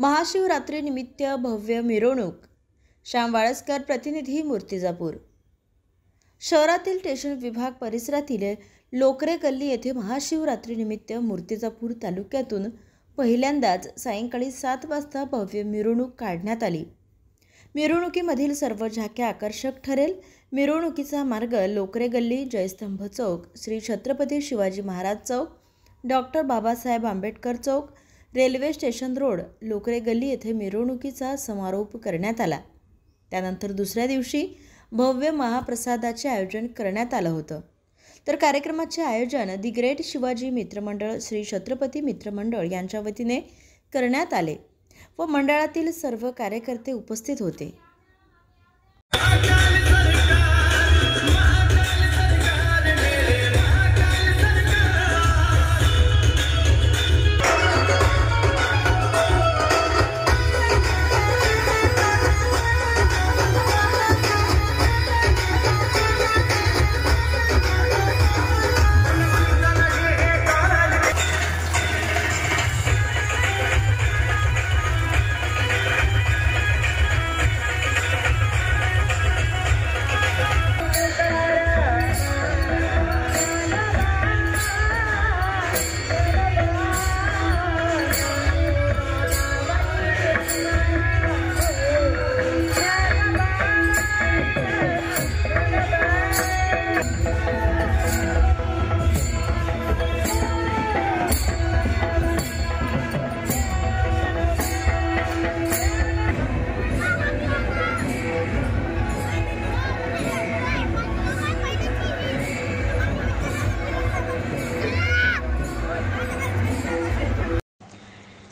महाशिवरात्रीनिमित्त भव्य मिरवणूक. श्याम वाळस्कर प्रतिनिधी मूर्तिजापूर. शहरातील स्टेशन विभाग परिसरातील लोकरे गल्ली येथे महाशिवरात्रीनिमित्त मूर्तिजापूर तालुक्यातून पहिल्यांदाच सायंकाळी 7 वाजता भव्य मिरवणूक काढण्यात आली. मिरवणुकीमधील सर्व झाक्या आकर्षक ठरेल. मिरवणुकीचा मार्ग लोकरे गल्ली, जयस्तंभ चौक, श्री छत्रपती शिवाजी महाराज चौक, डॉक्टर बाबासाहेब आंबेडकर चौक, रेल्वे स्टेशन रोड, लोकरे गल्ली येथे मिरवणुकीचा समारोप करण्यात आला. त्यानंतर दुसऱ्या दिवशी भव्य महाप्रसादाचे आयोजन करण्यात आलं होतं. तर कार्यक्रमाचे आयोजन दी ग्रेट शिवाजी मित्रमंडळ, श्री छत्रपती मित्रमंडळ यांच्या वतीने करण्यात आले व मंडळातील सर्व कार्यकर्ते उपस्थित होते.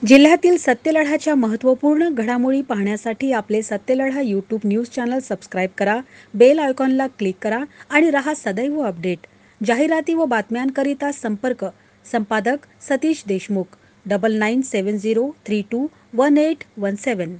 जिल्ह्यातील सत्यलढाच्या महत्त्वपूर्ण घडामोडी पाहण्यासाठी आपले Satyaladha YouTube news channel subscribe करा, बेल आयकॉनला क्लिक करा आणि रहा सदैव अपडेट. जाहिराती व बातम्यांकरिता संपर्क संपादक सतीश देशमुख 9970321817.